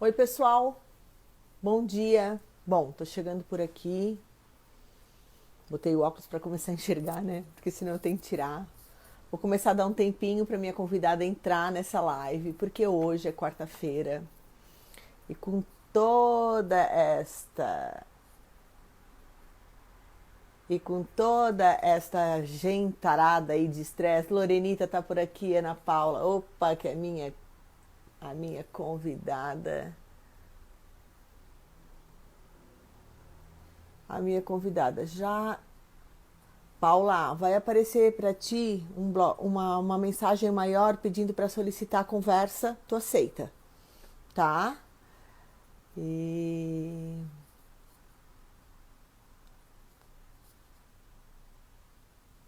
Oi, pessoal. Bom dia. Bom, tô chegando por aqui. Botei o óculos para começar a enxergar, né? Porque senão eu tenho que tirar. Vou começar a dar um tempinho para minha convidada entrar nessa live, porque hoje é quarta-feira. E com toda esta esta gentarada aí de estresse, Lorenita tá por aqui, Ana Paula. Opa, que é a minha convidada. A minha convidada já. Paula, vai aparecer para ti uma mensagem maior pedindo para solicitar a conversa. Tu aceita, tá? E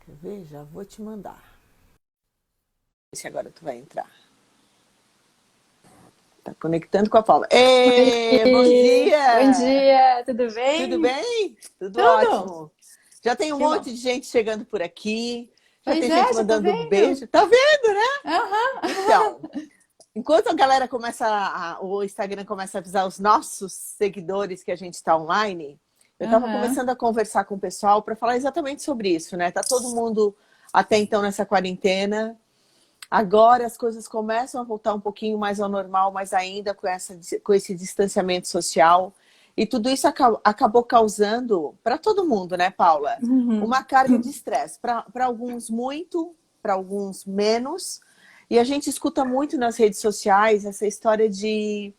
quer ver? Já vou te mandar. Se agora tu vai entrar. Tá conectando com a Paula. Ê, bom Bom dia! dia, tudo Tudo bem? bem? Tudo Tudo? ótimo. Já tem um Que bom. monte de gente chegando por aqui. Já Pois tem é, gente já tô mandando vendo. beijo. Tá vendo, né? Aham. Então, enquanto a galera o Instagram começa a avisar os nossos seguidores que a gente está online, eu estava Aham. começando a conversar com o pessoal para falar exatamente sobre isso, né? Tá todo mundo até então nessa quarentena. Agora as coisas começam a voltar um pouquinho mais ao normal, mas ainda com esse distanciamento social. E tudo isso acabou causando, para todo mundo, né, Paula? Uhum. Uma carga de estresse. Para alguns, muito, para alguns, menos. E a gente escuta muito nas redes sociais essa história de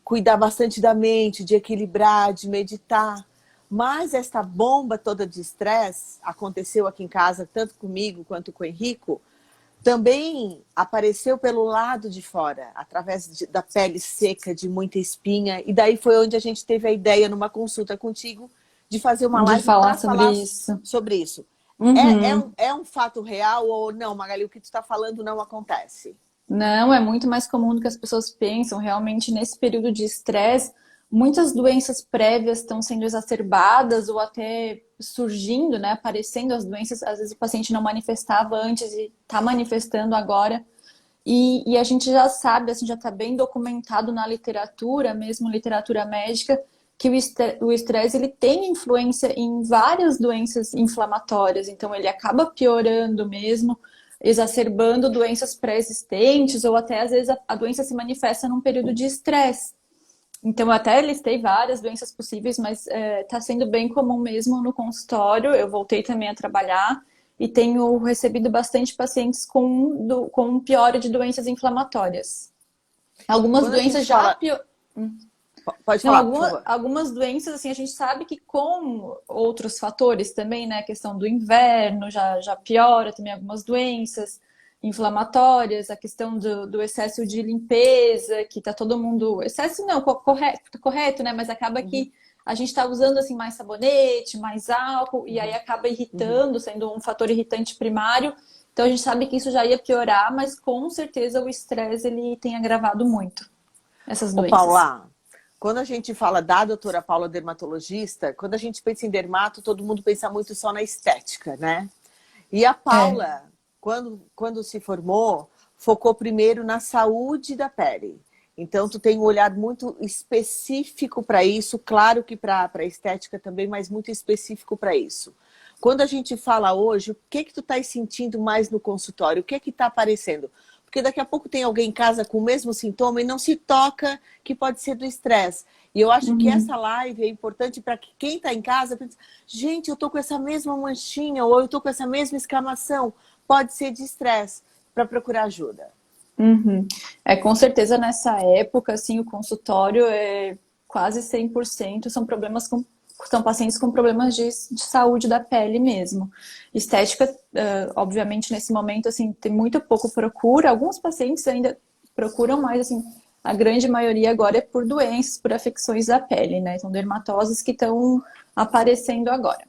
cuidar bastante da mente, de equilibrar, de meditar. Mas esta bomba toda de estresse aconteceu aqui em casa, tanto comigo quanto com o Henrico, também apareceu pelo lado de fora, através da pele seca, de muita espinha. E daí foi onde a gente teve a ideia, numa consulta contigo, de fazer uma De live falar para sobre falar isso. sobre isso. Uhum. É um fato real ou não, Magali? O que tu está falando não acontece? Não, é muito mais comum do que as pessoas pensam. Realmente, nesse período de estresse, muitas doenças prévias estão sendo exacerbadas ou até surgindo, né? Aparecendo as doenças. Às vezes o paciente não manifestava antes e está manifestando agora. E a gente já sabe, assim, já está bem documentado na literatura, mesmo literatura médica, que o estresse ele tem influência em várias doenças inflamatórias, então ele acaba piorando mesmo, exacerbando doenças pré-existentes, ou até às vezes a doença se manifesta num período de estresse. Então, eu até listei várias doenças possíveis, mas está sendo bem comum mesmo no consultório. Eu voltei também a trabalhar e tenho recebido bastante pacientes com piora de doenças inflamatórias. Algumas Quando a doenças gente já fala. pior... Pode Não, falar, por favor. algumas doenças, assim, a gente sabe que com outros fatores também, né? A questão do inverno já piora também algumas doenças inflamatórias, a questão do excesso de limpeza, que tá todo mundo. Excesso não, correto, né? Mas acaba Uhum, que a gente está usando assim mais sabonete, mais álcool, e aí uhum, acaba uhum. irritando, sendo um fator irritante primário. Então a gente sabe que isso já ia piorar, mas com certeza o estresse ele tem agravado muito essas Ô, doenças. Paula, quando a gente fala da doutora Paula dermatologista, quando a gente pensa em dermato, todo mundo pensa muito só na estética, né? E a É. Paula, quando se formou, focou primeiro na saúde da pele. Então, tu tem um olhar muito específico para isso, claro que para a estética também, mas muito específico para isso. Quando a gente fala hoje, o que que tu estás sentindo mais no consultório? O que que está aparecendo? Porque daqui a pouco tem alguém em casa com o mesmo sintoma e não se toca que pode ser do estresse. E eu acho que essa Uhum. live é importante para que quem está em casa pense, gente, eu tô com essa mesma manchinha ou eu tô com essa mesma escamação. Pode ser de estresse, para procurar ajuda. Uhum. É, com certeza nessa época, assim, o consultório é quase 100% são problemas são pacientes com problemas de saúde da pele mesmo. Estética, obviamente, nesse momento, assim, tem muito pouco procura. Alguns pacientes ainda procuram mais, assim, a grande maioria agora é por doenças, por afecções da pele, né? Então, dermatoses que estão aparecendo agora.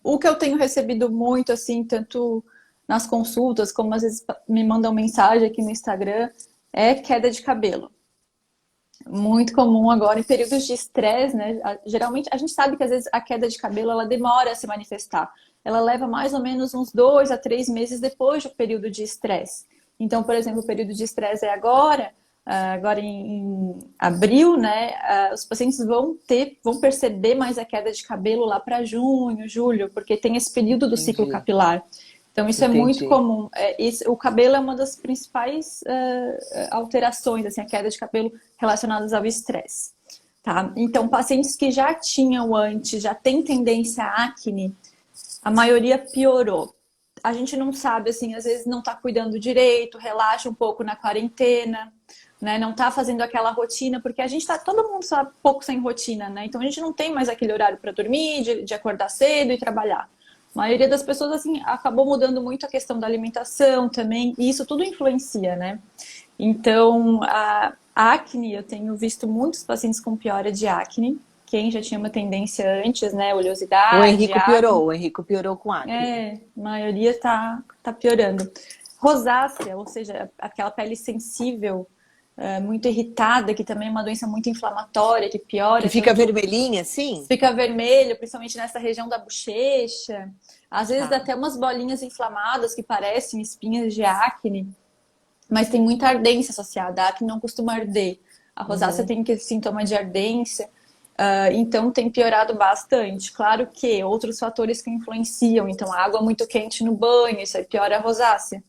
O que eu tenho recebido muito, assim, tanto nas consultas, como às vezes me mandam mensagem aqui no Instagram, é queda de cabelo. Muito comum agora em períodos de estresse, né? Geralmente, a gente sabe que às vezes a queda de cabelo ela demora a se manifestar. Ela leva mais ou menos uns 2 a 3 meses depois do período de estresse. Então, por exemplo, o período de estresse é agora, agora em abril, né, os pacientes vão perceber mais a queda de cabelo lá para junho, julho, porque tem esse período do ciclo Entendi. capilar. Então, isso é muito Entendi. comum. O cabelo é uma das principais alterações, assim, a queda de cabelo relacionadas ao estresse. Tá? Então, pacientes que já tinham antes, já tem tendência à acne, a maioria piorou. A gente não sabe, assim, às vezes não está cuidando direito, relaxa um pouco na quarentena, né? Não está fazendo aquela rotina, porque a gente tá, todo mundo está um pouco sem rotina, né? Então a gente não tem mais aquele horário para dormir, de acordar cedo e trabalhar. A maioria das pessoas, assim, acabou mudando muito a questão da alimentação também, e isso tudo influencia, né? Então, a acne, eu tenho visto muitos pacientes com piora de acne, quem já tinha uma tendência antes, né? O Oleosidade, Henrico acne. piorou, o Henrico piorou com acne. A maioria tá piorando. Rosácea, ou seja, aquela pele sensível, muito irritada, que também é uma doença muito inflamatória, que Que piora fica tanto, vermelhinha, assim? fica vermelho, principalmente nessa região da bochecha. Às vezes dá Tá. até umas bolinhas inflamadas que parecem espinhas de acne, mas tem muita ardência associada. A acne não costuma arder. A rosácea Uhum. tem que sintoma de ardência. Então tem piorado bastante. Claro que outros fatores que influenciam, então água muito quente no banho, isso aí piora a rosácea.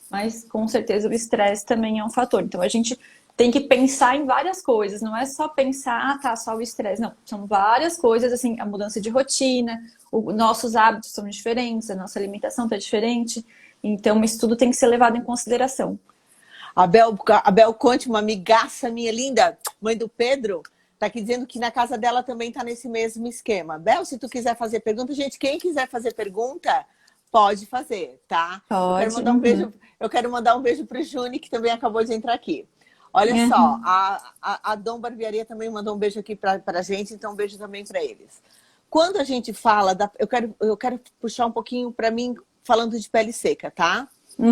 Mas com certeza o estresse também é um fator. Então a gente tem que pensar em várias coisas, não é só pensar, tá, só o estresse. Não, são várias coisas, assim, a mudança de rotina, nossos hábitos são diferentes, a nossa alimentação está diferente. Então isso tudo tem que ser levado em consideração. A Bel Conte, uma amigaça minha linda, mãe do Pedro, tá aqui dizendo que na casa dela também tá nesse mesmo esquema. Bel, se tu quiser fazer pergunta, gente, quem quiser fazer pergunta, pode fazer, tá? Eu quero Pode. mandar um beijo, eu quero mandar um beijo pro Juni, que também acabou de entrar aqui. Olha só, Uhum. a Dom Barbearia também mandou um beijo aqui pra gente, então um beijo também para eles. Quando a gente fala, eu quero puxar um pouquinho para mim, falando de pele seca, tá? Eu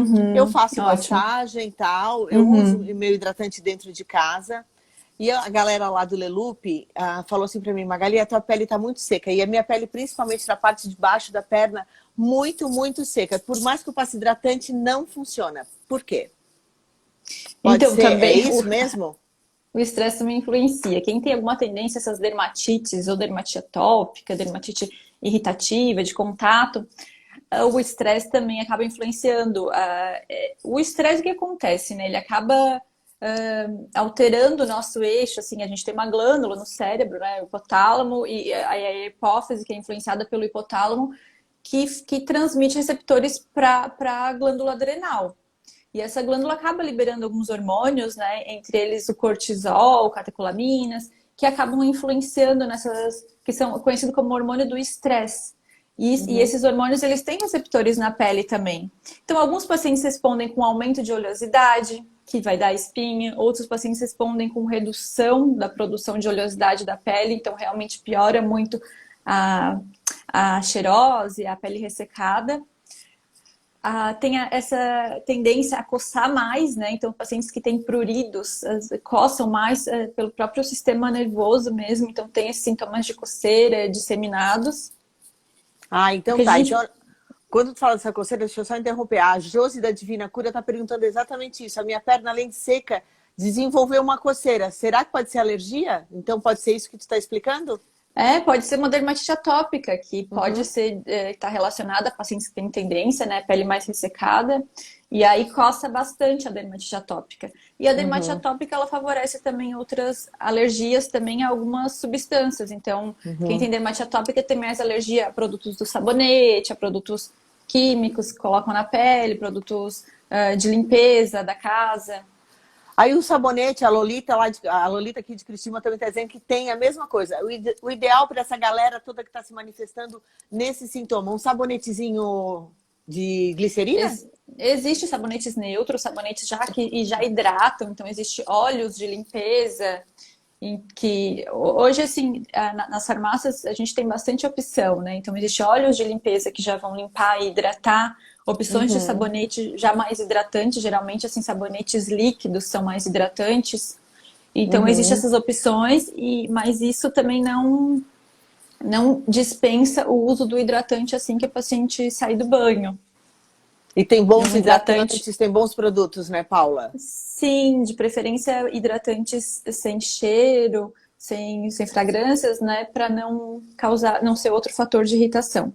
Uhum. faço Ótimo. massagem e tal, eu uso Uhum. meu hidratante dentro de casa. E a galera lá do Lelupe falou assim pra mim, Magali, a tua pele tá muito seca. E a minha pele, principalmente na parte de baixo da perna, muito, muito seca. Por mais que eu passe hidratante, não funciona. Por quê? Pode Então, ser, é também isso mesmo? o estresse também influencia. Quem tem alguma tendência a essas dermatites, ou dermatite atópica, dermatite irritativa, de contato, o estresse também acaba influenciando. O estresse, o que acontece, né? Ele acaba alterando o nosso eixo, assim, a gente tem uma glândula no cérebro, né? O hipotálamo, e a hipófise, que é influenciada pelo hipotálamo, que transmite receptores para a glândula adrenal. E essa glândula acaba liberando alguns hormônios, né? Entre eles o cortisol, catecolaminas, que acabam influenciando nessas, que são conhecidos como hormônio do estresse. E Uhum. esses hormônios, eles têm receptores na pele também. Então, alguns pacientes respondem com aumento de oleosidade, que vai dar espinha. Outros pacientes respondem com redução da produção de oleosidade da pele. Então, realmente piora muito a, a xerose, a pele ressecada. Tem essa tendência a coçar mais, né? Então, pacientes que têm pruridos coçam mais pelo próprio sistema nervoso mesmo. Então, tem esses sintomas de coceira disseminados. Então Que a tá. gente Então, quando tu fala dessa coceira, deixa eu só interromper. A Josi da Divina Cura tá perguntando exatamente isso. A minha perna, além de seca, desenvolveu uma coceira. Será que pode ser alergia? Então pode ser isso que tu está explicando? pode ser uma dermatite atópica, que pode Uhum. ser estar relacionada a pacientes que têm tendência, né, pele mais ressecada, e aí coça bastante a dermatite atópica. E a dermatite Uhum. atópica, ela favorece também outras alergias também a algumas substâncias. Então, quem Uhum. tem dermatite atópica tem mais alergia a produtos do sabonete, a produtos químicos que colocam na pele, produtos de limpeza da casa. Aí o sabonete, a Lolita, a Lolita aqui de Cristina também está dizendo que tem a mesma coisa. O ideal para essa galera toda que está se manifestando nesse sintoma, um sabonetezinho de glicerina? Existe sabonetes neutros, sabonetes e já hidratam, então existe óleos de limpeza, em que hoje assim nas farmácias a gente tem bastante opção, né? Então existe óleos de limpeza que já vão limpar e hidratar, opções de Uhum. sabonete já mais hidratantes, geralmente assim sabonetes líquidos são mais hidratantes. Então existem Uhum. essas opções mas isso também não dispensa o uso do hidratante assim que o paciente sai do banho. E tem E bons um hidratante. hidratantes, tem bons produtos, né, Paula? Sim, de preferência hidratantes sem cheiro, sem fragrâncias, né? Para não causar, não ser outro fator de irritação.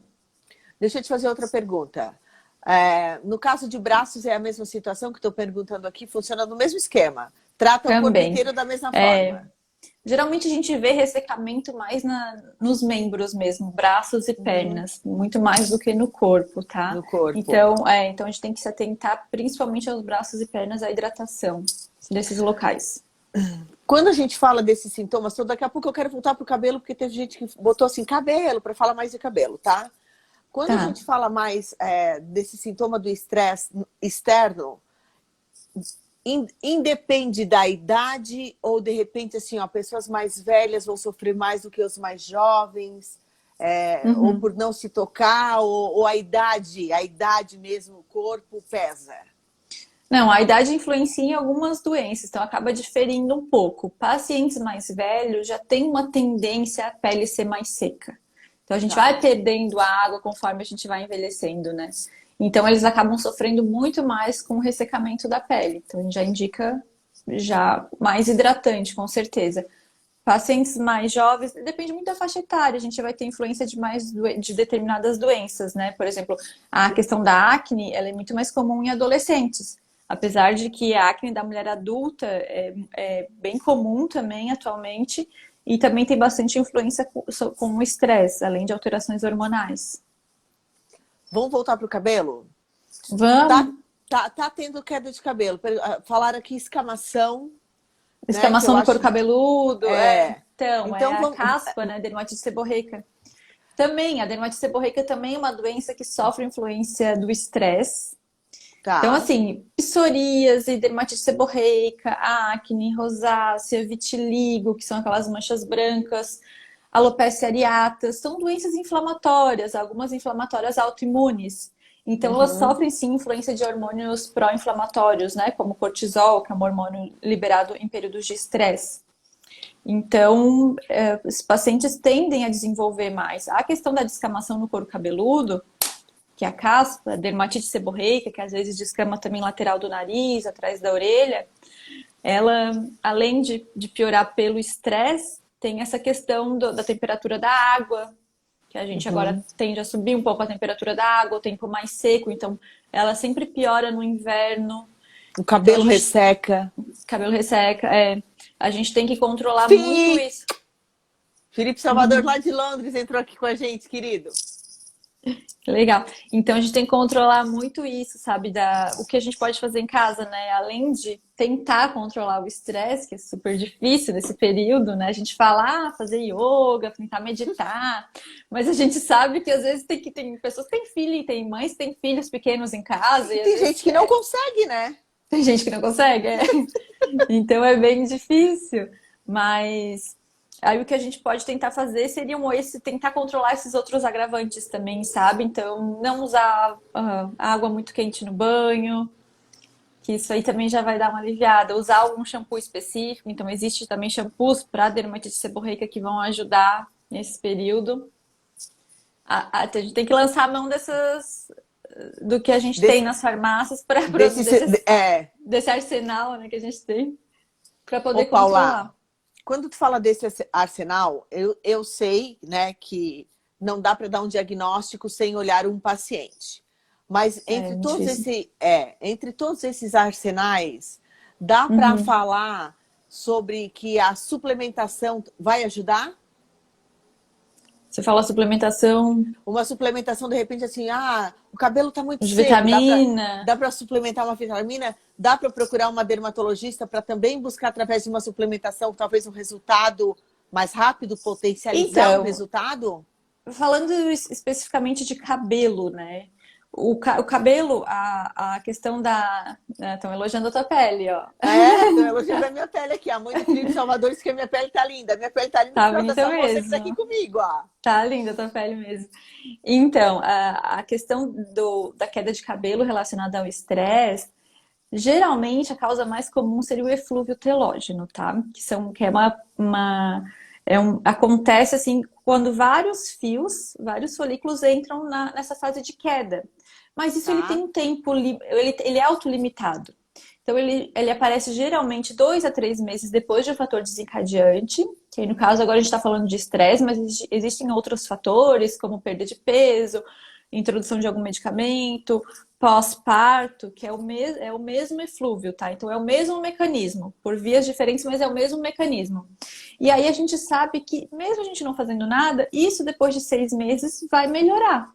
Deixa eu te fazer outra pergunta. É, no caso de braços, é a mesma situação que estou perguntando aqui, funciona no mesmo esquema. Trata o corpo Também. inteiro da mesma É, forma. geralmente a gente vê ressecamento mais nos membros mesmo, braços e Uhum. pernas, muito mais do que no corpo, tá? No corpo. Então a gente tem que se atentar principalmente aos braços e pernas, à hidratação desses locais. Quando a gente fala desses sintomas, então daqui a pouco eu quero voltar pro cabelo, porque teve gente que botou assim, cabelo, para falar mais de cabelo, tá? Quando a Tá. gente fala mais desse sintoma do estresse externo, independe da idade ou de repente assim, ó, pessoas mais velhas vão sofrer mais do que os mais jovens, ou Uhum. por não se tocar, ou a idade mesmo, o corpo pesa. Não, a idade influencia em algumas doenças, então acaba diferindo um pouco. Pacientes mais velhos já têm uma tendência a pele ser mais seca. Então a gente Tá. vai perdendo a água conforme a gente vai envelhecendo, né? Então eles acabam sofrendo muito mais com o ressecamento da pele. Então a gente já indica já mais hidratante, com certeza. Pacientes mais jovens, depende muito da faixa etária, a gente vai ter influência de determinadas doenças, né? Por exemplo, a questão da acne, ela é muito mais comum em adolescentes. Apesar de que a acne da mulher adulta é bem comum também atualmente, e também tem bastante influência com o estresse, além de alterações hormonais. Vamos voltar pro cabelo? Tá, Vamos. tá tendo queda de cabelo. Falaram aqui escamação, né? Que eu Escamação no couro acho. cabeludo, É. então, é Então a vamos. caspa, né? Dermatite seborreica. Também, a dermatite seborreica também é uma doença que sofre influência do estresse. Então, Tá. assim, psoríase, dermatite seborreica, acne, rosácea, vitiligo, que são aquelas manchas brancas, alopecia areata, são doenças inflamatórias, algumas inflamatórias autoimunes. Então, elas Uhum. sofrem sim influência de hormônios pró-inflamatórios, né? Como o cortisol, que é um hormônio liberado em períodos de estresse. Então, os pacientes tendem a desenvolver mais. A questão da descamação no couro cabeludo, que é a caspa, dermatite seborreica, que às vezes descama também lateral do nariz, atrás da orelha, ela, além de piorar pelo estresse, tem essa questão da temperatura da água, que a gente agora Uhum. tende a subir um pouco a temperatura da água, o tempo mais seco, então ela sempre piora no inverno. O Então a cabelo gente, resseca. cabelo resseca, a gente tem que controlar muito Fi! isso. Felipe Salvador, lá de Londres, entrou aqui com a gente, querido. Legal. Então a gente tem que controlar muito isso, sabe? O que a gente pode fazer em casa, né? Além de tentar controlar o estresse, que é super difícil nesse período, né? A gente fala, fazer yoga, tentar meditar, mas a gente sabe que às vezes tem pessoas que têm filho, e tem mães que têm filhos pequenos em casa, E e às tem vezes gente que não consegue, né? tem gente que não consegue, Então é bem difícil. Mas aí o que a gente pode tentar fazer seria tentar controlar esses outros agravantes também, sabe? Então, não usar água muito quente no banho, que isso aí também já vai dar uma aliviada. Usar algum shampoo específico. Então, existe também shampoos para dermatite seborreica que vão ajudar nesse período. A gente tem que lançar a mão do que a gente tem Desse, nas farmácias para desse, desse arsenal, né, que a gente tem para Ô, poder Paula, controlar. quando tu fala desse arsenal, eu sei, né, que não dá para dar um diagnóstico sem olhar um paciente. Mas É difícil. entre todos esses arsenais, dá para Uhum. falar sobre que a suplementação vai ajudar? Você fala suplementação Uma suplementação, de repente, assim, o cabelo está muito de seco, vitamina. dá para suplementar uma vitamina? Dá para procurar uma dermatologista para também buscar, através de uma suplementação, talvez um resultado mais rápido, potencializar um Então, resultado? falando especificamente de cabelo, né? O cabelo, a questão da. Estão elogiando a tua pele, ó. Estão elogiando a minha pele aqui. A mãe do Felipe Salvador disse que a minha pele tá linda. Minha pele tá linda por Tá causa bonita dessa moça que tá aqui mesmo. comigo, ó. Tá linda a tua pele mesmo. Então, a questão da queda de cabelo relacionada ao estresse, geralmente a causa mais comum seria o eflúvio telógeno, tá? Que é acontece assim quando vários folículos entram nessa fase de queda. Mas isso ele Tá. tem um tempo, ele é autolimitado. Então, ele aparece geralmente 2 a 3 meses depois de um fator desencadeante, que aí, no caso agora a gente está falando de estresse, mas existem outros fatores, como perda de peso, introdução de algum medicamento, pós-parto, que é o mesmo eflúvio, tá? Então, é o mesmo mecanismo, por vias diferentes, mas é o mesmo mecanismo. E aí a gente sabe que, mesmo a gente não fazendo nada, isso depois de 6 meses vai melhorar.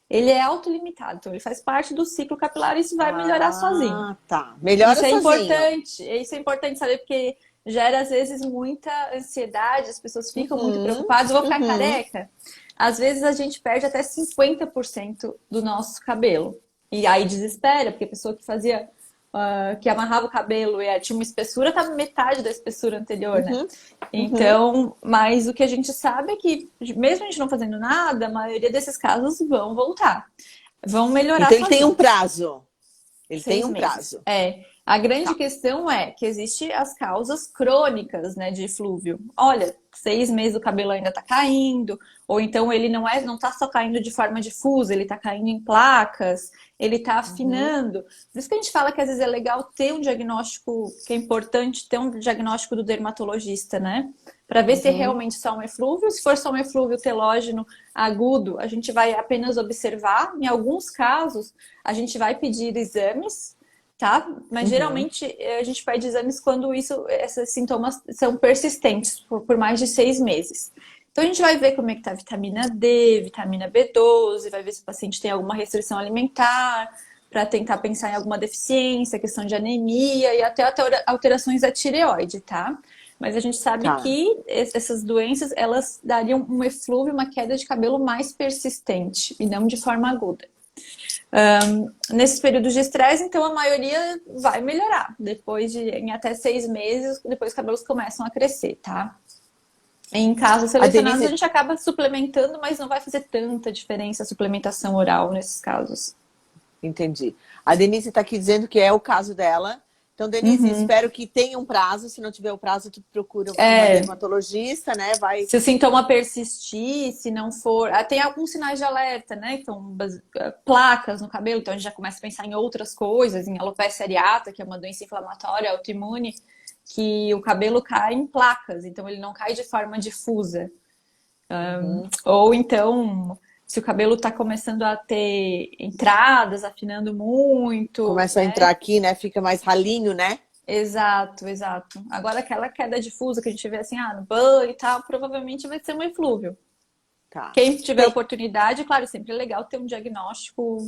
Ele é autolimitado, então ele faz parte do ciclo capilar e isso vai melhorar sozinho. Ah, tá. Melhora sozinho. Isso é importante saber porque gera às vezes muita ansiedade, as pessoas ficam muito Uhum, preocupadas, vou ficar uhum. careca. Às vezes a gente perde até 50% do nosso cabelo. E aí desespera, porque a pessoa que fazia, que amarrava o cabelo e tinha uma espessura, tá metade da espessura anterior, né? Uhum, uhum. Então, mas o que a gente sabe é que, mesmo a gente não fazendo nada, a maioria desses casos vão voltar. Vão melhorar Então ele tem um sozinhos. prazo. Ele tem Seis um meses. prazo. É. A grande Tá. questão é que existem as causas crônicas, né, de eflúvio. Olha, 6 meses o cabelo ainda tá caindo, ou então ele não tá só caindo de forma difusa, ele tá caindo em placas, ele tá Uhum, afinando. Por isso que a gente fala que às vezes é legal ter um diagnóstico, que é importante ter um diagnóstico do dermatologista, né? Para ver se é uhum. realmente só um eflúvio. Se for só um eflúvio telógeno agudo, a gente vai apenas observar. Em alguns casos, a gente vai pedir exames, tá? Mas Uhum. geralmente a gente pede exames quando esses sintomas são persistentes por mais de 6 meses. Então a gente vai ver como é que tá a vitamina D, vitamina B12, vai ver se o paciente tem alguma restrição alimentar, para tentar pensar em alguma deficiência, questão de anemia e até alterações da tireoide, tá? Mas a gente sabe Tá. que essas doenças, elas dariam um eflúvio, uma queda de cabelo mais persistente e não de forma aguda. Nesses períodos de estresse, então a maioria vai melhorar. Em até 6 meses, depois os cabelos começam a crescer, tá? Em casos A selecionados, a Denise, gente acaba suplementando, mas não vai fazer tanta diferença a suplementação oral nesses casos. entendi. A Denise está aqui dizendo que é o caso dela. Então, Denise, Uhum. espero que tenha um prazo. Se não tiver o prazo, tu procura uma É, dermatologista, né? Vai. se o sintoma persistir, se não for. Tem alguns sinais de alerta, né? Então, placas no cabelo, então a gente já começa a pensar em outras coisas, em alopecia areata, que é uma doença inflamatória autoimune, que o cabelo cai em placas, então ele não cai de forma difusa. Uhum. Ou então, se o cabelo está começando a ter entradas, afinando muito, Começa a entrar né? aqui, né? Fica mais ralinho, né? Exato, exato. Agora, aquela queda difusa que a gente vê assim, no banho e tal, provavelmente vai ser um eflúvio. Tá. Quem tiver Tem... oportunidade, claro, sempre é legal ter um diagnóstico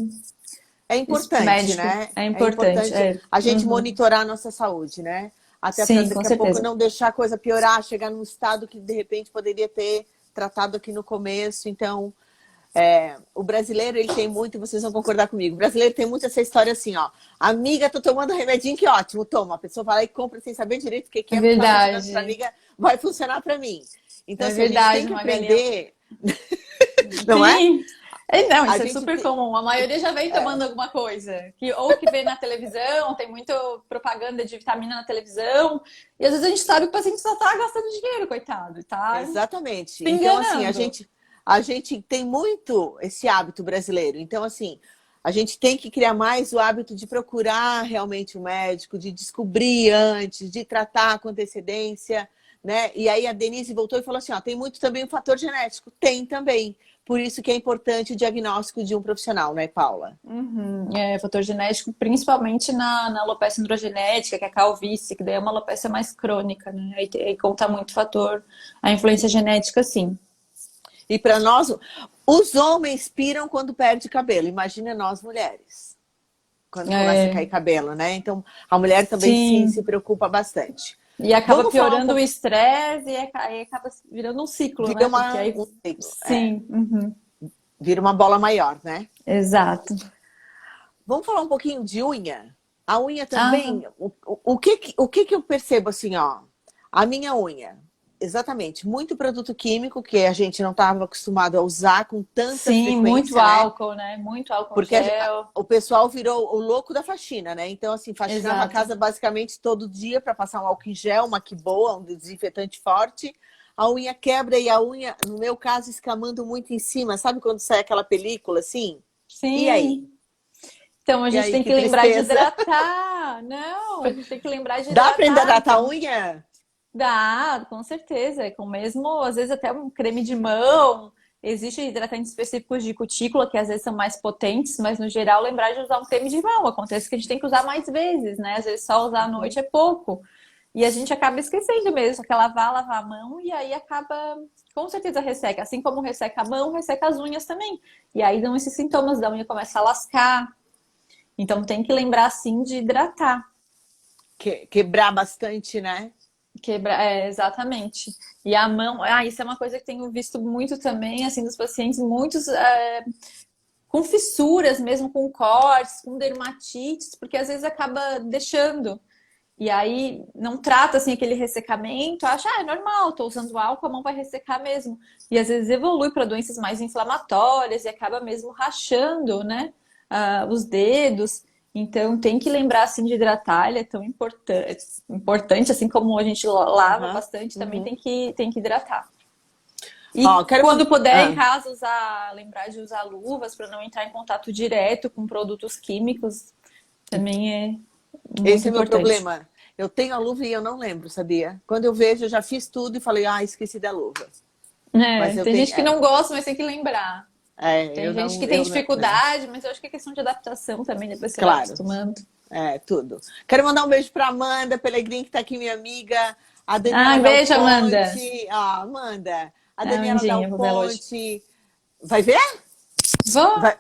É importante, médico. né? É É importante. importante É. a gente Uhum. monitorar a nossa saúde, né? Até para Sim, com daqui a pouco certeza. não deixar a coisa piorar, chegar num estado que de repente poderia ter tratado aqui no começo. Então, o brasileiro, ele tem muito, vocês vão concordar comigo, o brasileiro tem muito essa história assim, ó. Amiga, tô tomando remedinho, que ótimo, toma. A pessoa vai lá e compra sem saber direito o que É é, porque tá funcionando para verdade. amiga, vai funcionar para mim. Então, É assim, a gente tem verdade, que Magali. aprender, não é? Sim. Não, A isso é gente super comum. A maioria já vem tomando alguma coisa. Ou que vê na televisão, tem muita propaganda de vitamina na televisão. E às vezes a gente sabe que o paciente só tá gastando dinheiro, coitado. Tá exatamente. se Então, assim, enganando. a gente tem muito esse hábito brasileiro. Então, assim, a gente tem que criar mais o hábito de procurar realmente o médico, de descobrir antes, de tratar com antecedência, né? E aí a Denise voltou e falou assim, ó, tem muito também o fator genético. Tem também. Por isso que é importante o diagnóstico de um profissional, né, Paula? Uhum. Fator genético, principalmente na alopecia androgenética, que é a calvície, que daí é uma alopecia mais crônica, né? Aí conta muito fator, a influência genética, sim. E para nós, os homens piram quando perde cabelo. Imagina nós mulheres, quando começa a cair É, cabelo, né? Então, a mulher também sim se sim. preocupa bastante. E acaba Vamos falar um piorando o pouco. estresse aí acaba virando um ciclo, Vira né? Porque aí, um ciclo, sim, uhum, vira uma bola maior, né? exato. Vamos falar um pouquinho de unha. A unha Aham. também, o que eu percebo assim, ó, a minha unha, exatamente, muito produto químico que a gente não estava acostumado a usar com tanta Sim, muito frequência, né? álcool, né? Muito álcool Porque gel. o pessoal virou o louco da faxina, né? Então, assim, faxinava a Exato. casa basicamente todo dia para passar um álcool em gel, uma que boa, um desinfetante forte. A unha quebra e a unha, no meu caso, escamando muito em cima. Sabe quando sai aquela película assim? E aí? Sim. Então a E gente aí, tem que que lembrar de tristeza. hidratar. Não, a gente tem que lembrar de Dá para hidratar. hidratar a Então, unha? dá, com certeza. É com mesmo, às vezes até um creme de mão. Existem hidratantes específicos de cutícula que às vezes são mais potentes, mas no geral lembrar de usar um creme de mão. Acontece que a gente tem que usar mais vezes, né? Às vezes só usar à noite é pouco. E a gente acaba esquecendo mesmo, só que lavar a mão e aí acaba, com certeza resseca. Assim como resseca a mão, resseca as unhas também. E aí dão esses sintomas da unha começa a lascar. Então tem que lembrar sim de hidratar. Quebrar bastante, né? Exatamente. E a mão, isso é uma coisa que tenho visto muito também, assim, dos pacientes, muitos com fissuras mesmo, com cortes, com dermatites, porque às vezes acaba deixando. E aí não trata assim aquele ressecamento, acha, é normal, tô usando álcool, a mão vai ressecar mesmo. E às vezes evolui para doenças mais inflamatórias e acaba mesmo rachando, né, os dedos. Então tem que lembrar assim de hidratar, ele é tão importante assim como a gente lava Aham, bastante, também uhum. tem que hidratar. E Ó, quero quando mandar. puder em casa lembrar de usar luvas para não entrar em contato direto com produtos químicos, também é muito Esse é o meu importante. problema. Eu tenho a luva e eu não lembro, sabia? Quando eu vejo, eu já fiz tudo e falei, esqueci da luva. Mas É, eu tem tenho. gente que não gosta, mas tem que lembrar. Tem Eu gente que não. tem dificuldade, mas eu acho que é questão de adaptação também, depois você vai Claro, acostumando. tudo. Quero mandar um beijo para Amanda Pelegrini, que está aqui, minha amiga. A Ai, Daniela Dal beijo, Amanda. Ponte. Ah, Amanda. A Ah, Daniela Dal Amandinha, vou ver ela hoje. Ponte. Vai ver? Vou, Vai,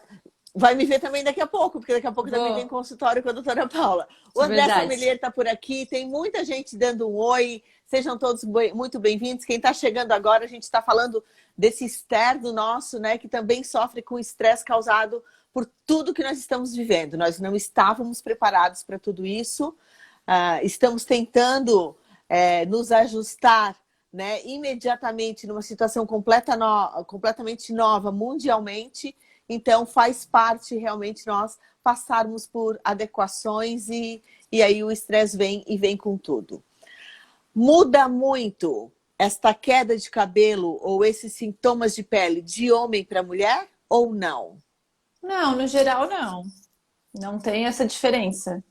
vai me ver também daqui a pouco, porque daqui a pouco também tem vou. consultório com a doutora Paula. O André Verdade. Sommelier está por aqui, tem muita gente dando um oi. Sejam todos muito bem-vindos. Quem está chegando agora, a gente está falando desse externo nosso, né, que também sofre com estresse causado por tudo que nós estamos vivendo. Nós não estávamos preparados para tudo isso. Estamos tentando nos ajustar, né, imediatamente numa situação completamente nova mundialmente. Então, faz parte realmente nós passarmos por adequações e aí o estresse vem com tudo. Muda muito esta queda de cabelo ou esses sintomas de pele de homem para mulher ou não? Não, no geral, não. Não tem essa diferença.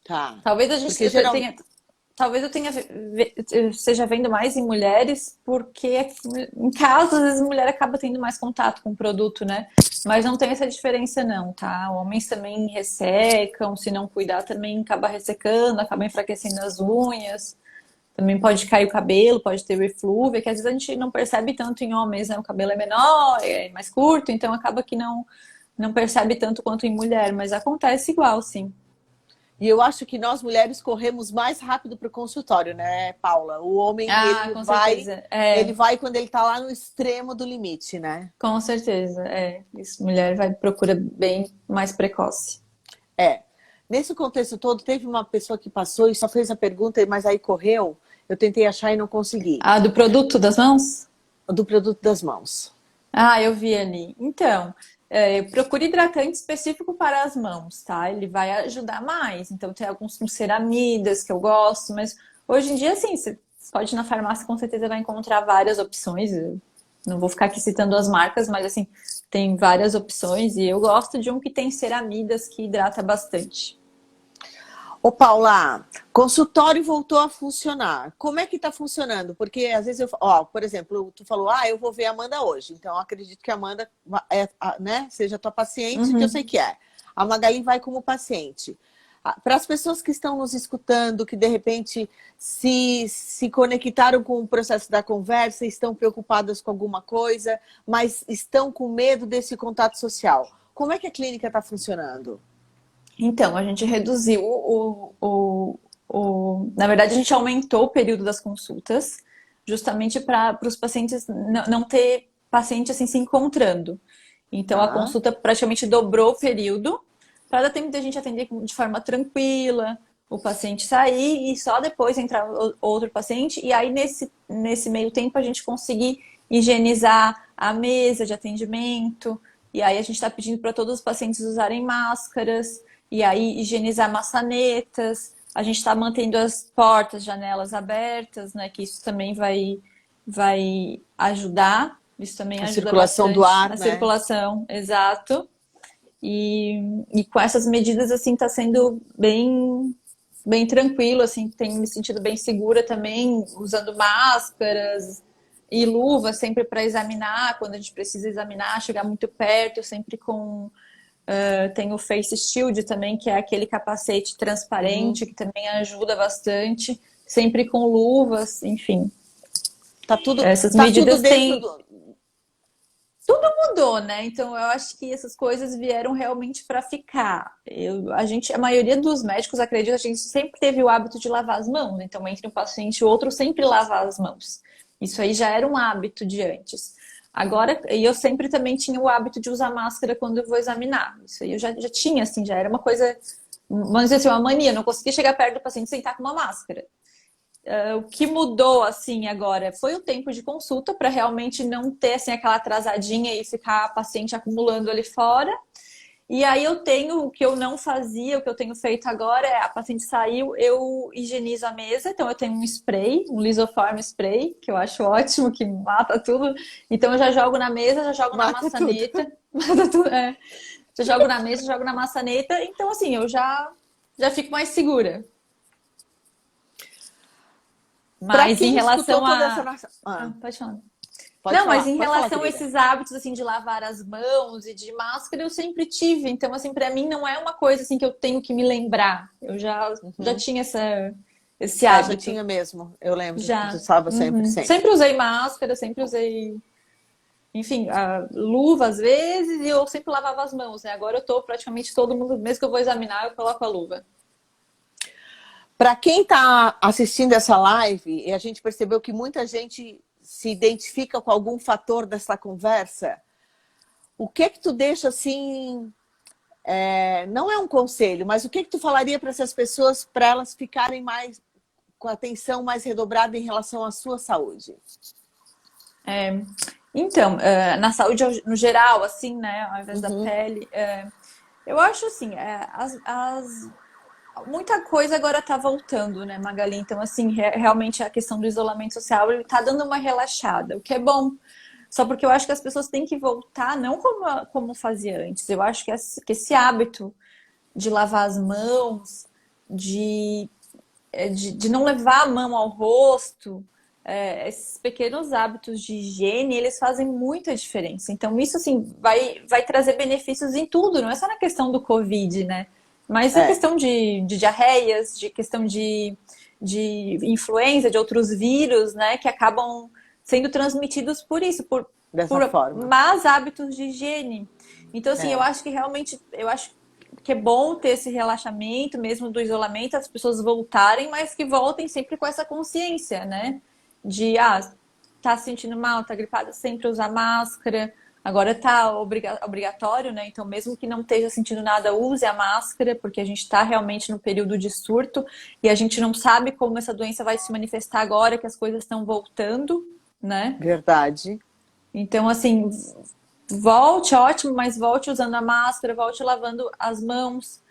Tá. Talvez a gente Porque geral. tenha, talvez eu tenha esteja vendo mais em mulheres, porque em casa às vezes a mulher acaba tendo mais contato com o produto, né? Mas não tem essa diferença não, tá? Homens também ressecam, se não cuidar também acaba ressecando, acaba enfraquecendo as unhas. Também pode cair o cabelo, pode ter eflúvia, que às vezes a gente não percebe tanto em homens, né? O cabelo é menor, é mais curto, então acaba que não percebe tanto quanto em mulher, mas acontece igual, sim. E eu acho que nós mulheres corremos mais rápido para o consultório, né, Paula? O homem, Ah, com certeza. ele É, vai quando ele está lá no extremo do limite, né? com certeza. É, isso, mulher vai procura bem mais precoce. É. Nesse contexto todo, teve uma pessoa que passou e só fez a pergunta, mas aí correu. Eu tentei achar e não consegui. Ah, do produto das mãos? Do produto das mãos. Ah, eu vi ali. Então, procure hidratante específico para as mãos, tá? Ele vai ajudar mais. Então, tem alguns com ceramidas que eu gosto, mas hoje em dia, assim, você pode ir na farmácia, com certeza vai encontrar várias opções. Eu não vou ficar aqui citando as marcas, mas assim, tem várias opções e eu gosto de um que tem ceramidas que hidrata bastante. Ô, Paula, consultório voltou a funcionar. Como é que está funcionando? Porque às vezes por exemplo, tu falou, eu vou ver a Amanda hoje. Então, eu acredito que a Amanda né, seja tua paciente, que eu sei Uhum. que é. A Magali vai como paciente. Para as pessoas que estão nos escutando, que de repente se conectaram com o processo da conversa, estão preocupadas com alguma coisa, mas estão com medo desse contato social. Como é que a clínica está funcionando? Então, a gente reduziu Na verdade, a gente aumentou o período das consultas, justamente para os pacientes não ter paciente assim se encontrando. Então, a Tá? consulta praticamente dobrou o período, para dar tempo de a gente atender de forma tranquila, o paciente sair e só depois entrar outro paciente. E aí, nesse meio tempo, a gente conseguir higienizar a mesa de atendimento. E aí, a gente está pedindo para todos os pacientes usarem máscaras. E aí, higienizar maçanetas. A gente está mantendo as portas, janelas abertas, né? Que isso também vai ajudar. Isso também A ajuda circulação do bastante ar, na né? circulação, exato. E com essas medidas, assim, tá sendo bem tranquilo, assim, tenho me sentido bem segura também, usando máscaras e luvas sempre para examinar, quando a gente precisa examinar, chegar muito perto, sempre com... tem o Face Shield também, que é aquele capacete transparente, que também ajuda bastante, sempre com luvas, enfim. Essas Tá tudo medidas dentro têm... do... Mudou, né? Então eu acho que essas coisas vieram realmente para ficar. A maioria dos médicos acredita que a gente sempre teve o hábito de lavar as mãos. Então, entre um paciente e outro, sempre lavar as mãos. Isso aí já era um hábito de antes. Agora, e eu sempre também tinha o hábito de usar máscara quando eu vou examinar. Isso aí eu já tinha, assim, já era uma coisa, vamos dizer assim, uma mania. Eu não conseguia chegar perto do paciente sem estar com uma máscara. O que mudou assim agora foi o tempo de consulta para realmente não ter assim aquela atrasadinha e ficar a paciente acumulando ali fora. E aí eu tenho o que eu não fazia, o que eu tenho feito agora é a paciente saiu, eu higienizo a mesa, então eu tenho um spray, um Lisoform spray, que eu acho ótimo, que mata tudo. Então eu já jogo na mesa, já jogo na Mata tudo. maçaneta, mata tudo, já jogo na mesa, jogo na maçaneta, então assim, eu já fico mais segura. Para Mas em quem escutou relação toda essa a. nossa... Pode falar. Pode Não, mas falar, em pode falar, relação a querida. esses hábitos assim de lavar as mãos e de máscara, eu sempre tive. Então, assim, para mim não é uma coisa assim que eu tenho que me lembrar. Eu já tinha esse Já hábito. tinha mesmo, eu lembro. Tu Já. estava sempre, Uhum. sempre. Sempre usei máscara, sempre usei, enfim, a luva às vezes, e eu sempre lavava as mãos, né? Agora eu tô praticamente todo mundo, mesmo que eu vou examinar, eu coloco a luva. Para quem está assistindo essa live, e a gente percebeu que muita gente se identifica com algum fator dessa conversa, o que tu deixa assim, não é um conselho, mas o que tu falaria para essas pessoas, para elas ficarem mais com a atenção mais redobrada em relação à sua saúde? Então, na saúde no geral, assim, né, ao invés da Uhum. pele, eu acho assim, muita coisa agora tá voltando, né, Magali? Então, assim, realmente a questão do isolamento social, ele tá dando uma relaxada, o que é bom. Só porque eu acho que as pessoas têm que voltar, não como fazia antes. Eu acho que esse hábito de lavar as mãos, de não levar a mão ao rosto, esses pequenos hábitos de higiene, eles fazem muita diferença. Então, isso, assim, vai trazer benefícios em tudo, não é só na questão do Covid, né? Mas a É, questão de diarreias, de questão de influenza, de outros vírus, né? Que acabam sendo transmitidos por isso, dessa por forma. más hábitos de higiene. Então, assim, eu É, acho que realmente, eu acho que é bom ter esse relaxamento, mesmo do isolamento, as pessoas voltarem, mas que voltem sempre com essa consciência, né? De, tá se sentindo mal, tá gripada, sempre usar máscara. Agora tá obrigatório, né? Então, mesmo que não esteja sentindo nada, use a máscara, porque a gente está realmente no período de surto e a gente não sabe como essa doença vai se manifestar agora que as coisas estão voltando, né? verdade. Então, assim, volte, ótimo, mas volte usando a máscara, volte lavando as mãos.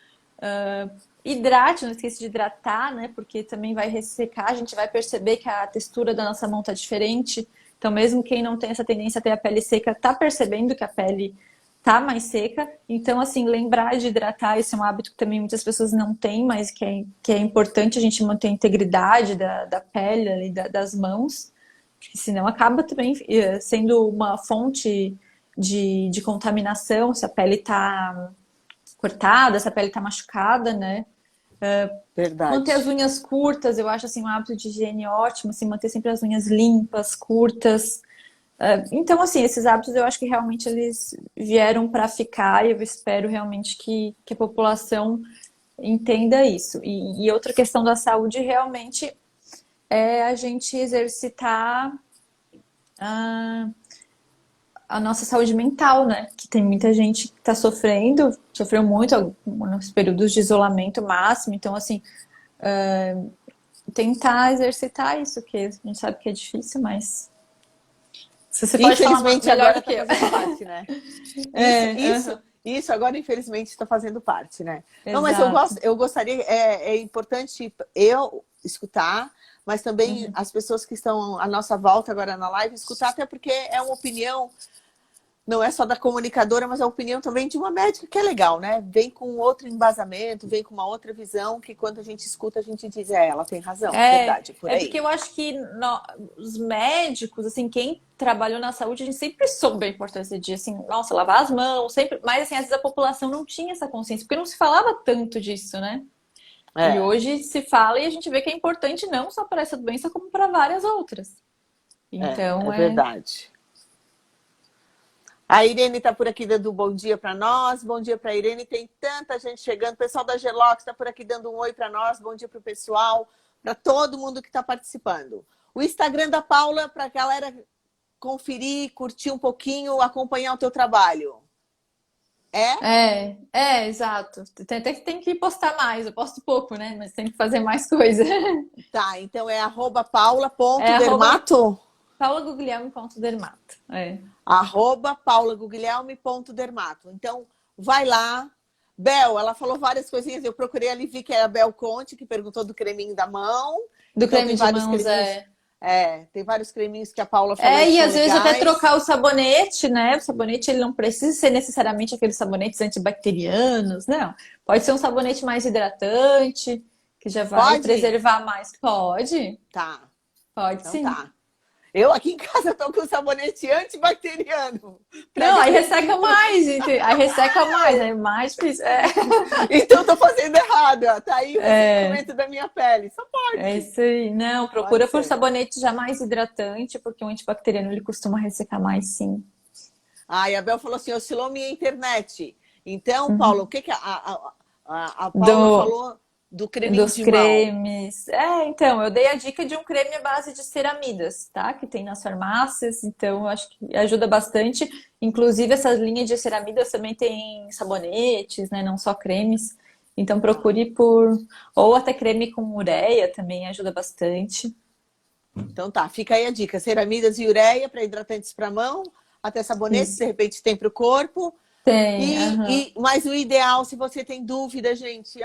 Hidrate, não esqueça de hidratar, né? Porque também vai ressecar, a gente vai perceber que a textura da nossa mão tá diferente. Então, mesmo quem não tem essa tendência a ter a pele seca, tá percebendo que a pele tá mais seca. Então, assim, lembrar de hidratar, esse é um hábito que também muitas pessoas não têm, mas que é importante a gente manter a integridade da pele e das mãos, porque senão acaba também sendo uma fonte de contaminação, se a pele tá cortada, se a pele tá machucada, né? Manter as Verdade. unhas curtas, eu acho assim um hábito de higiene ótimo, assim, manter sempre as unhas limpas, curtas. Então, assim, esses hábitos eu acho que realmente eles vieram para ficar e eu espero realmente que a população entenda isso. E outra questão da saúde realmente é a gente exercitar a nossa saúde mental, né? Que tem muita gente que está sofreu muito nos períodos de isolamento máximo. Então, assim, tentar exercitar isso, que a gente sabe que é difícil, mas se você pode falar Infelizmente melhor agora do que está eu. fazendo parte, né? Aham, Isso agora infelizmente está fazendo parte, né? Não, mas exato. eu gostaria, é importante eu escutar, mas também Uhum, as pessoas que estão à nossa volta agora na live escutar, até porque é uma opinião não é só da comunicadora, mas a opinião também de uma médica, que é legal, né? Vem com outro embasamento, vem com uma outra visão, que quando a gente escuta, a gente diz, ela tem razão, verdade, por aí. Porque eu acho que os médicos, assim, quem trabalhou na saúde, a gente sempre soube a importância de, assim, nossa, lavar as mãos, sempre, mas assim, às vezes a população não tinha essa consciência, porque não se falava tanto disso, né? E hoje se fala e a gente vê que é importante não só para essa doença, como para várias outras. Então, é verdade. A Irene está por aqui dando um bom dia para nós. Bom dia para a Irene. Tem tanta gente chegando. O pessoal da Gelox está por aqui dando um oi para nós. Bom dia para o pessoal, para todo mundo que está participando. O Instagram da Paula, para a galera conferir, curtir um pouquinho, acompanhar o teu trabalho. Exato. Tem que postar mais. Eu posto pouco, né? Mas tem que fazer mais coisa. Tá, então é @paula.dermato? paulaguglielmi.dermato. @paulaguglielmi.dermato. Então, vai lá. Bel, ela falou várias coisinhas. Eu procurei ali, vi que é a Bel Conte, que perguntou do creminho da mão. Do creme de mãos, tem vários creminhos que a Paula falou. E às vezes até trocar o sabonete, né? O sabonete ele não precisa ser necessariamente aqueles sabonetes antibacterianos, não. Pode ser um sabonete mais hidratante, que já vai preservar mais. Pode? Tá. Pode então, sim. Tá. Eu aqui em casa tô com sabonete antibacteriano. Não, aí resseca mais, gente. Aí resseca mais, é mais difícil. Então tô fazendo errado, ó. Tá aí o ressecamento da minha pele. Só pode. É isso aí. Não, procura por sabonete já mais hidratante, porque o antibacteriano ele costuma ressecar mais, sim. A Bel falou assim, oscilou minha internet. Então, Paula, o que a Paula falou? Do creme dos de cremes. Então, eu dei a dica de um creme à base de ceramidas, tá? Que tem nas farmácias, então eu acho que ajuda bastante. Inclusive, essas linhas de ceramidas também tem sabonetes, né? Não só cremes. Então, procure por... Ou até creme com ureia também ajuda bastante. Então tá, fica aí a dica. Ceramidas e ureia para hidratantes para mão, até sabonetes, de repente tem para o corpo. Tem, mas o ideal, se você tem dúvida, gente,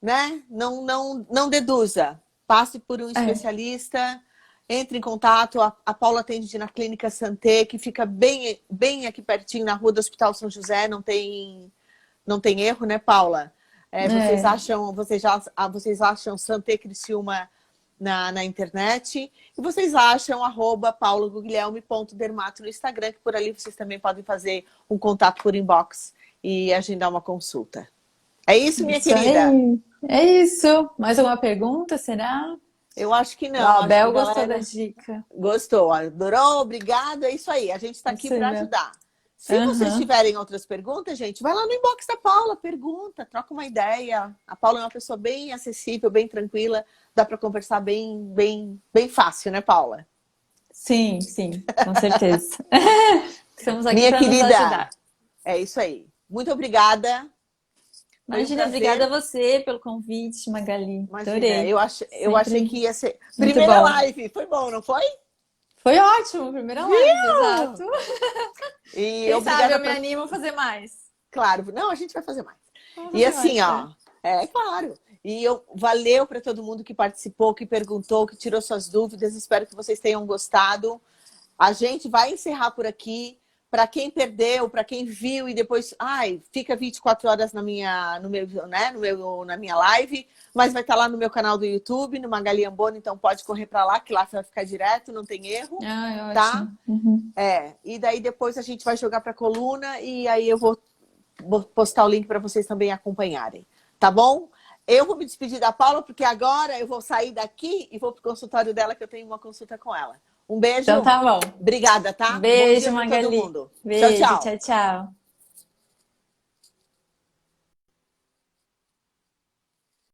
né? Não deduza. Passe por um especialista, entre em contato. A Paula atende na Clínica Santé, que fica bem aqui pertinho, na rua do Hospital São José. Não tem erro, né, Paula? Vocês acham Santé Criciúma na internet. E vocês acham @paulaguglielmi.dermato no Instagram, que por ali vocês também podem fazer um contato por inbox e agendar uma consulta. É isso, minha querida? Aí. É isso. Mais alguma pergunta, será? Eu acho que não. A Bel gostou da dica. Gostou, adorou, obrigada. É isso aí, a gente está aqui para ajudar. Se vocês tiverem outras perguntas, gente, vai lá no inbox da Paula, pergunta, troca uma ideia. A Paula é uma pessoa bem acessível, bem tranquila, dá para conversar bem fácil, né, Paula? Sim, com certeza. Estamos aqui minha para querida, nos ajudar. É isso aí. Muito obrigada. Imagina, obrigada a você pelo convite, Magali. Imagina, adorei. Eu achei que ia ser... Primeira live, foi bom, não foi? Foi ótimo, primeira live, exato. E quem sabe eu me animo a fazer mais. Claro, não, a gente vai fazer mais. E assim, claro. E valeu para todo mundo que participou, que perguntou, que tirou suas dúvidas. Espero que vocês tenham gostado. A gente vai encerrar por aqui. Para quem perdeu, para quem viu e depois, fica 24 horas na minha live, mas vai estar lá no meu canal do YouTube, no Magali Amboni, então pode correr para lá, que lá vai ficar direto, não tem erro. Tá? Ótimo. E daí depois a gente vai jogar para a coluna e aí eu vou postar o link para vocês também acompanharem. Tá bom? Eu vou me despedir da Paula, porque agora eu vou sair daqui e vou pro consultório dela, que eu tenho uma consulta com ela. Um beijo. Então tá bom. Obrigada, tá? Beijo, Magali. Todo mundo. Beijo, tchau. Tchau.